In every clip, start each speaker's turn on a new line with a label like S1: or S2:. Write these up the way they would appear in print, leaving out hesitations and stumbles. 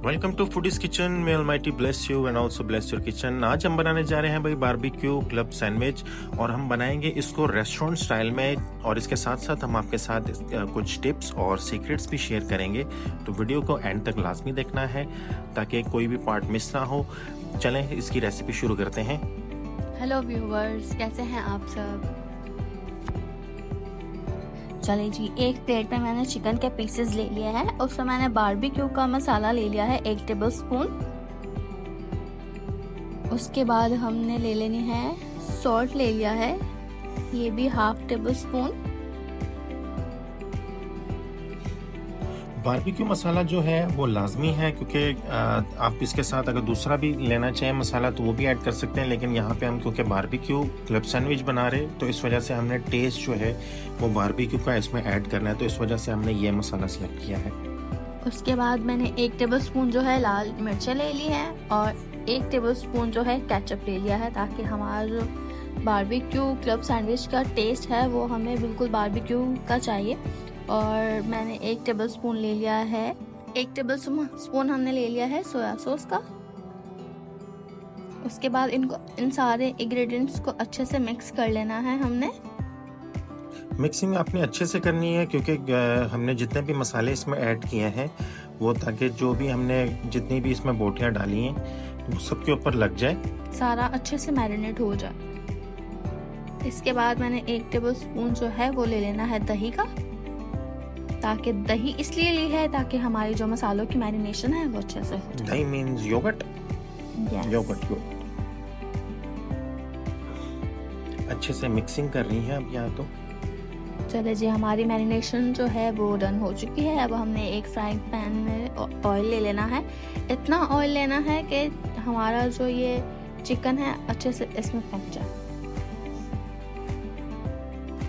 S1: Welcome to foodies kitchen. May almighty bless you and also bless your kitchen. आज हम बनाने जा रहे हैं भाई बारबेक्यू क्लब सैंडविच, और हम बनाएंगे इसको रेस्टोरेंट स्टाइल में, और इसके साथ साथ हम आपके साथ कुछ टिप्स और सीक्रेट्स भी शेयर करेंगे। तो वीडियो को एंड तक लाजमी देखना है ताकि कोई भी पार्ट मिस ना हो। चलें इसकी रेसिपी शुरू करते हैं।
S2: हेलो व्यूवर्स, कैसे हैं आप सब। चलिए जी, एक प्लेट में मैंने चिकन के पीसेस ले लिए हैं। उसमें मैंने बारबेक्यू का मसाला ले लिया है 1 टेबलस्पून। उसके बाद हमने ले लेनी है सॉल्ट, ले लिया है ये भी 1/2 टेबलस्पून।
S1: बारबेक्यू मसाला जो है वो लाजमी है, क्योंकि आप इसके साथ अगर दूसरा भी लेना चाहें मसाला तो वो भी ऐड कर सकते हैं, लेकिन यहाँ पे हम क्योंकि बारबेक्यू क्लब सैंडविच बना रहे तो इस वजह से हमने टेस्ट जो है वो बारबेक्यू का इसमें ऐड करना है, तो इस वजह से हमने ये मसाला सेलेक्ट किया है।
S2: उसके बाद मैंने 1 टेबलस्पून जो है लाल मिर्चें ले ली है, और 1 टेबलस्पून जो है केचप ले लिया है, ताकि हमारा जो बारबेक्यू क्लब सैंडविच का टेस्ट है वो हमें बिल्कुल बारबेक्यू का चाहिए। और मैंने 1 टेबलस्पून ले लिया है, 1 टेबलस्पून हमने ले लिया है सोया सॉस का। उसके बाद इन सारे इंग्रेडिएंट्स को अच्छे से मिक्स कर लेना है हमने।
S1: मिक्सिंग आपने अच्छे से करनी है, क्योंकि हमने जितने भी मसाले इसमें ऐड किए हैं वो ताकि जो भी हमने जितनी भी इसमें बोटियां डाली हैं वो सबके ऊपर लग जाए, सारा
S2: अच्छे से मैरिनेट हो जाए। इसके बाद मैंने 1 टेबलस्पून जो है वो ले लेना है दही का, ताकि दही इसलिए ली है ताकि हमारी जो मसालों की मैरिनेशन है वो अच्छे से हो जाए।
S1: दही मींस योगर्ट। योगर्ट अच्छे से मिक्सिंग कर रही है अब यहाँ तो।
S2: चले जी, हमारी मैरिनेशन जो है वो डन हो चुकी है। अब हमने एक फ्राइंग पैन में ऑयल ले लेना है। इतना ऑयल लेना है कि हमारा जो ये चिकन है अच्छे से इसमें पक जाए।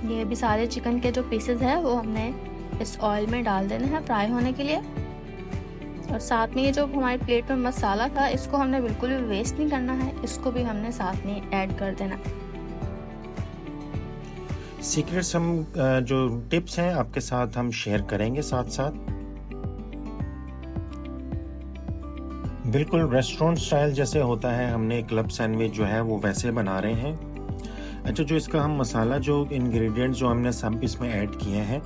S2: ये भी सारे चिकन के जो पीसेस है वो हमने इस ऑयल में डाल देना है फ्राई होने के लिए। और साथ में ये जो हमारी प्लेट में मसाला था इसको हमने बिल्कुल भी वेस्ट नहीं करना है, इसको भी हमने साथ में ऐड कर देना।
S1: सीक्रेट्स हम जो टिप्स हैं आपके साथ हम शेयर करेंगे साथ साथ। बिल्कुल रेस्टोरेंट स्टाइल जैसे होता है, हमने क्लब सैंडविच जो है वो वैसे बना रहे हैं। अच्छा, जो इसका हम मसाला जो इंग्रेडिएंट्स जो हमने सब इसमें ऐड किए हैं,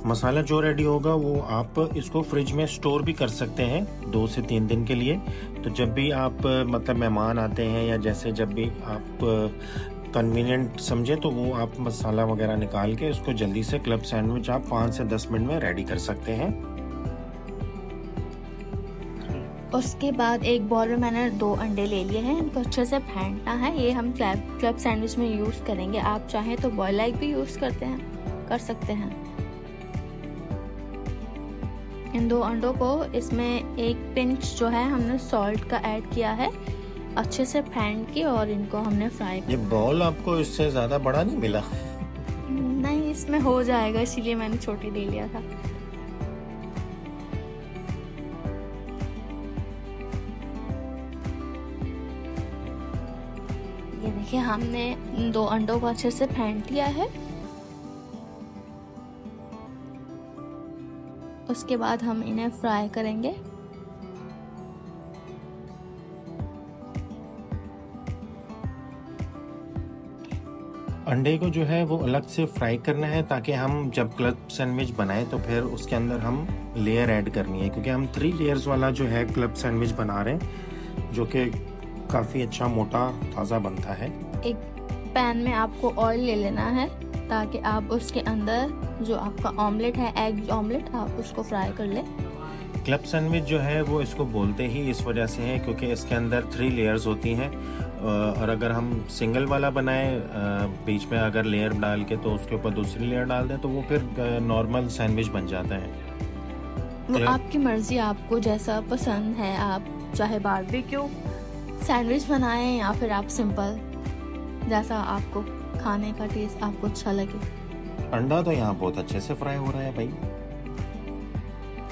S1: मसाला जो रेडी होगा वो आप इसको फ्रिज में स्टोर भी कर सकते हैं 2 से 3 दिन के लिए। तो जब भी आप मतलब मेहमान आते हैं या जैसे जब भी आप कन्वीनियंट समझे तो वो आप मसाला वगैरह निकाल के इसको जल्दी से क्लब सैंडविच आप 5 से 10 मिनट में रेडी कर सकते हैं।
S2: उसके बाद एक बॉल में मैंने 2 अंडे ले लिए हैं, इनको अच्छे से फेंटना है। ये हम क्लब सैंडविच में यूज करेंगे। आप चाहें तो बॉयल एग भी यूज कर सकते हैं। इन 2 अंडों को इसमें 1 पिंच जो है हमने सॉल्ट का ऐड किया है, अच्छे से फेंट के, और इनको हमने फ्राई किया।
S1: ये बॉल आपको इससे ज्यादा बड़ा नहीं मिला?
S2: नहीं, इसमें हो जाएगा, इसीलिए मैंने छोटी ले लिया था। ये देखिए, हमने 2 अंडों को अच्छे से फेंट लिया है। उसके बाद हम इन्हें फ्राई करेंगे।
S1: अंडे को जो है वो अलग से फ्राई करना है, ताकि हम जब क्लब सैंडविच बनाएं तो फिर उसके अंदर हम लेयर ऐड करनी है, क्योंकि हम 3 लेयर्स वाला जो है क्लब सैंडविच बना रहे हैं, जो कि काफ़ी अच्छा मोटा ताज़ा बनता है।
S2: एक पैन में आपको ऑयल ले लेना है, ताकि आप उसके अंदर जो आपका ऑमलेट है, एग ऑमलेट, आप उसको फ्राई कर ले।
S1: क्लब सैंडविच जो है वो इसको बोलते ही इस वजह से है क्योंकि इसके अंदर 3 लेयर्स होती हैं, और अगर हम सिंगल वाला बनाएं बीच में अगर लेयर डाल के तो उसके ऊपर दूसरी लेयर डाल दें तो वो फिर नॉर्मल सैंडविच बन जाता है।
S2: वो आपकी मर्जी, आपको जैसा पसंद है, आप चाहे बारबेक्यू सैंडविच बनाएं या फिर आप सिंपल, जैसा आपको खाने का टेस्ट आपको अच्छा लगे।
S1: अंडा तो यहाँ बहुत अच्छे से फ्राई हो रहा है भाई।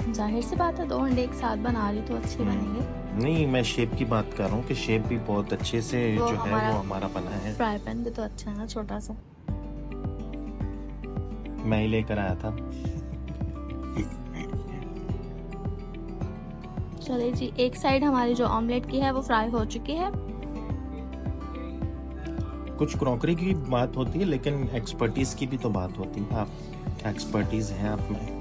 S2: जाहिर सी बात है, 2 अंडे एक साथ बना रही तो अच्छे बनेंगे।
S1: नहीं, मैं शेप की बात कर रहा हूँ कि शेप भी बहुत अच्छे से जो है वो हमारा बना है।
S2: फ्राई पैन भी तो अच्छा है ना, छोटा सा।
S1: मैं ही लेकर आया था।
S2: चलिए जी, एक साइड हमारी जो ऑमलेट की है वो फ्राई हो चुकी है।
S1: कुछ क्रॉकरी की बात होती है, लेकिन एक्सपर्टीज की भी तो बात होती है। आप एक्सपर्टीज हैं आप में।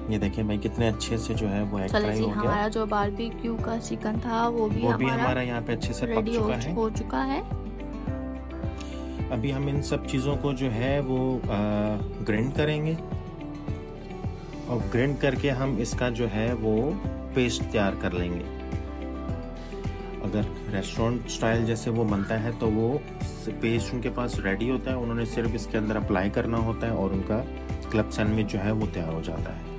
S1: ये देखिए भाई कितने अच्छे से जो है वो एग
S2: चलिए
S1: फ्राई
S2: जी,
S1: हो गया।
S2: हमारा जो बारबेक्यू का चिकन था वो भी
S1: हमारा यहाँ पे अच्छे से पक
S2: रेडी
S1: चुका है।
S2: हो चुका है।
S1: अभी हम इन सब चीज़ों को जो है वो ग्राइंड करेंगे, और ग्राइंड करके हम इसका जो है वो पेस्ट तैयार कर लेंगे। अगर रेस्टोरेंट स्टाइल जैसे वो बनता है तो वो पेस्ट उनके पास रेडी होता है, उन्होंने सिर्फ इसके अंदर अप्लाई करना होता है और उनका क्लब सैंडविच जो है वो तैयार हो जाता है।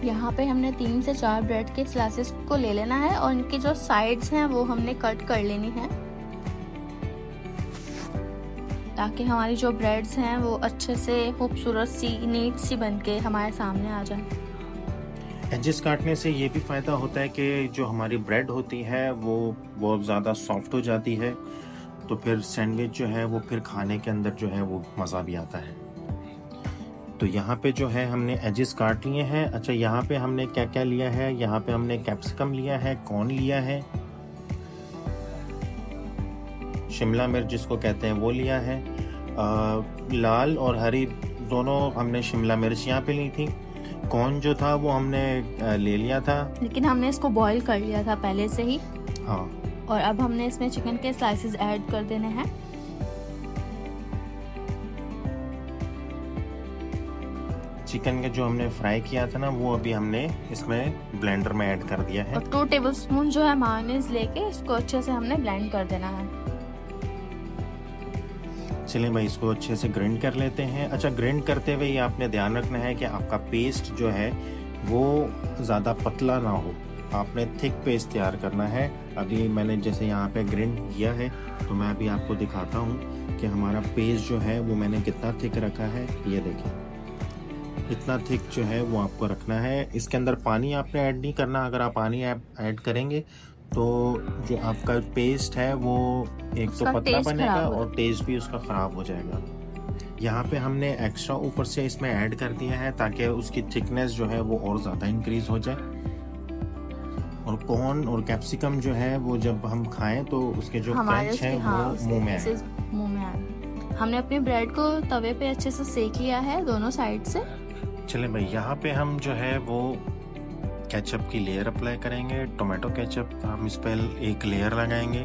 S2: यहाँ पे हमने 3 से 4 ब्रेड के स्लाइसेस को ले लेना है और इनकी जो साइड्स हैं वो हमने कट कर लेनी है, ताकि हमारी जो ब्रेड्स हैं वो अच्छे से खूबसूरत सी नीट सी बन के हमारे सामने आ जाए।
S1: एजेस काटने से ये भी फ़ायदा होता है कि जो हमारी ब्रेड होती है वो बहुत ज़्यादा सॉफ्ट हो जाती है, तो फिर सैंडविच जो है वो फिर खाने के अंदर जो है वो मज़ा भी आता है। तो यहाँ पे जो है हमने एजेस काट लिए हैं। अच्छा, यहाँ पे हमने क्या क्या लिया है? यहाँ पे हमने कैप्सिकम लिया है, कॉर्न लिया है, शिमला मिर्च जिसको कहते हैं वो लिया है, लाल और हरी दोनों हमने शिमला मिर्च यहाँ पे ली थी। कॉर्न जो था वो हमने ले लिया था,
S2: लेकिन हमने इसको बॉईल कर लिया था पहले से ही।
S1: हाँ।
S2: और अब हमने इसमें चिकन के स्लाइसेस ऐड कर देने हैं।
S1: चिकन का जो हमने फ्राई किया था ना वो अभी हमने इसमें ब्लेंडर में ऐड कर दिया है।
S2: और 2 टेबलस्पून जो है मायोनीज लेके इसको अच्छे से हमने ब्लेंड कर देना है।
S1: चलिए भाई इसको अच्छे से ग्राइंड कर लेते हैं। अच्छा, ग्राइंड करते हुए ये आपने ध्यान रखना है कि आपका पेस्ट जो है वो ज़्यादा पतला ना हो, आपने थिक पेस्ट तैयार करना है। अभी मैंने जैसे यहाँ पे ग्राइंड किया है तो मैं अभी आपको दिखाता हूँ कि हमारा पेस्ट जो है वो मैंने कितना थिक रखा है। ये देखिए, इतना थिक जो है वो आपको रखना है। इसके अंदर पानी आपने ऐड नहीं करना। अगर आप पानी ऐड करेंगे तो जो आपका पेस्ट है वो एक तो पतला बनेगा और टेस्ट भी उसका ख़राब हो जाएगा। यहाँ पे हमने एक्स्ट्रा ऊपर से इसमें ऐड कर दिया है ताकि उसकी थिकनेस जो है वो और ज़्यादा इंक्रीज हो जाए। और कॉर्न और कैप्सिकम जो है वो जब हम खाएं तो उसके जो क्रंच है वो मुंह में
S2: आए। हमने अपनी ब्रेड को तवे पे अच्छे से सेक लिया है दोनों साइड से।
S1: चले भाई, यहाँ पे हम जो है वो केचप की लेयर अप्लाई करेंगे। टोमेटो केचप हम इस पर एक लेयर लगाएंगे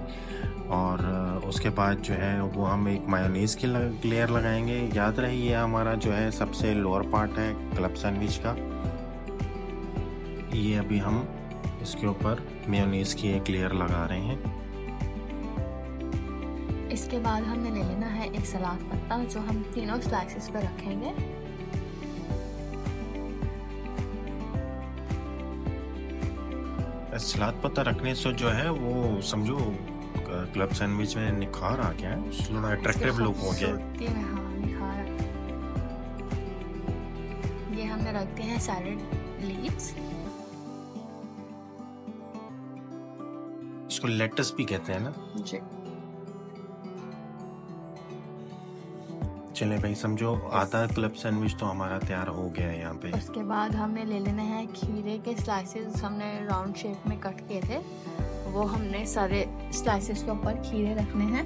S1: और उसके बाद जो है वो हम एक मायोनीज़ की लेयर लगाएंगे। याद रहे ये हमारा जो है सबसे लोअर पार्ट है क्लब सैंडविच का। ये अभी हम इसके ऊपर मेयोनीज़ की एक लेयर लगा रहे हैं।
S2: इसके बाद हमने ले लेना है एक सलाद पत्ता जो हम तीनों स्लाइसेस पे रखेंगे।
S1: सलाद पत्ता रखने से जो है वो समझो क्लब सैंडविच में निखार आ गया है, थोड़ा अट्रैक्टिव लुक हो गया।
S2: हाँ, निखार। ये हमने रखते हैं सैलेड लीव्स।
S1: इसको लेटस भी कहते हैं ना
S2: जी।
S1: चले भाई, समझो आधा क्लब सैंडविच तो हमारा तैयार हो गया है यहाँ पे।
S2: उसके बाद हमने ले लेने हैं खीरे के स्लाइसेस। हमने राउंड शेप में कट किए थे, वो हमने सारे स्लाइसेस के ऊपर खीरे रखने हैं।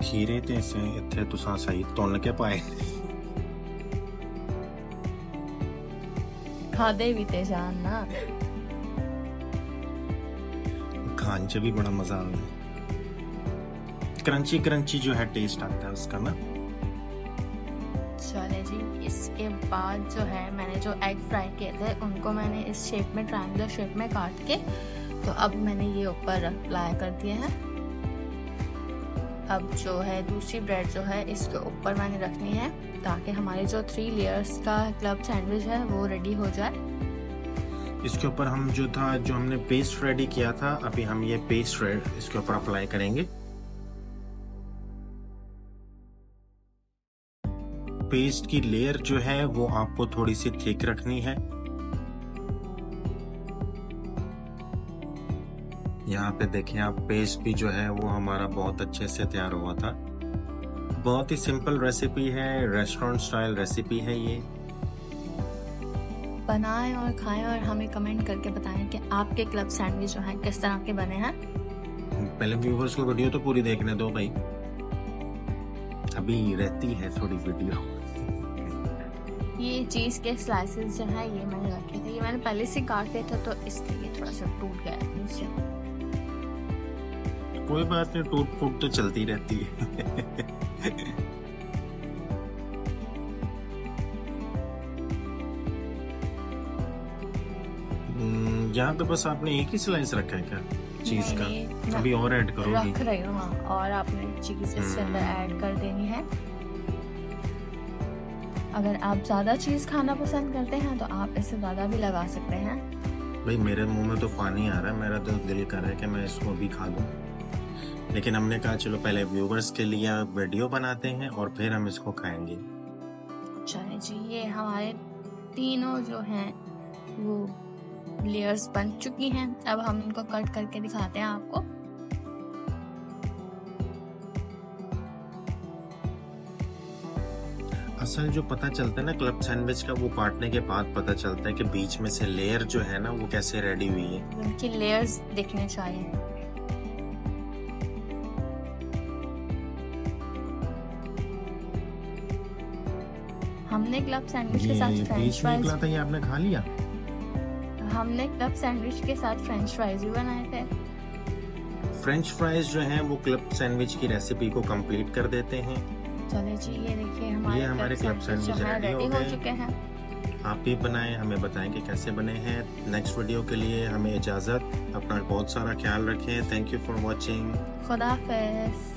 S1: खीरे ते से इत्थे तुसां सही तुन के पाए
S2: खादे भी ते जान ना,
S1: खान च भी बड़ा मजा आता है। क्रंची क्रंची जो है टेस्ट आता है उसका ना।
S2: चले जी, इसके बाद जो है मैंने जो एग फ्राई किए थे उनको मैंने इस शेप में ट्रायंगुलर शेप में काट के तो अब मैंने ये ऊपर अप्लाई कर दिए हैं। अब जो है दूसरी ब्रेड जो है इसके ऊपर मैंने रखनी है ताकि हमारी जो 3 लेयर्स का क्लब सैंडविच है वो रेडी हो जाए।
S1: इसके ऊपर हम जो हमने पेस्ट रेडी किया था, अभी हम ये पेस्ट इसके ऊपर अप्लाई करेंगे। पेस्ट की लेयर जो है वो आपको थोड़ी सी थिक रखनी है। यहाँ पे देखें आप, पेस्ट भी जो है वो हमारा बहुत अच्छे से तैयार हुआ था। बहुत ही सिंपल रेसिपी है, रेस्टोरेंट स्टाइल रेसिपी है ये।
S2: बनाएं और खाएं और हमें कमेंट करके बताएं कि आपके क्लब सैंडविच जो है किस तरह के बने हैं।
S1: पहले व्यूवर्स को वीडियो तो पूरी देखने दो भाई, अभी रहती है थोड़ी वीडियो।
S2: ये चीज़ के स्लाइसेस जो है ये मैंने रखे थे, ये मैंने पहले से काट दिया था तो इसलिए थोड़ा सा टूट गया है मुझसे।
S1: कोई बात नहीं, टूट फूट तो चलती रहती है। यहाँ तो बस आपने एक ही स्लाइस रखा है क्या चीज का? अभी और ऐड करोगी?
S2: रख रही हूँ, हाँ, और आपने चीज इसके अंदर ऐड कर देनी है। अगर आप ज्यादा चीज खाना पसंद करते हैं तो आप इससे ज्यादा भी लगा सकते हैं।
S1: भाई मेरे मुंह में तो पानी आ रहा है, मेरा तो दिल कर रहा है कि मैं इसको भी खा लूं, लेकिन हमने कहा चलो पहले व्यूवर्स के लिए वीडियो बनाते हैं और फिर हम इसको खाएंगे।
S2: चलिए जी, ये हमारे तीनों जो हैं वो लेयर्स बन चुकी हैं। अब हम इनको कट करके दिखाते हैं आपको।
S1: असल जो पता चलता है ना क्लब सैंडविच का, वो काटने के बाद पता चलता है कि बीच में से लेयर जो है ना वो कैसे रेडी हुई है।
S2: उनकी लेयर्स दिखने चाहिए। हमने क्लब सैंडविच के साथ फ्रेंच फ्राइज,
S1: ये आपने खा लिया?
S2: हमने क्लब सैंडविच के साथ फ्रेंच फ्राइज भी बनाए थे।
S1: फ्रेंच फ्राइज जो हैं वो क्लब सैंडविच की रेसिपी को कंप्लीट कर देते हैं।
S2: चलिए जी, ये देखिए
S1: हमारे क्लब सैंडविच
S2: रेडी हो चुके हैं।
S1: आप भी बनाएं, हमें बताएं कि कैसे बने हैं। नेक्स्ट वीडियो के लिए हमें इजाजत, अपना बहुत सारा ख्याल रखें। Thank you for watching.
S2: खुदा हाफिज।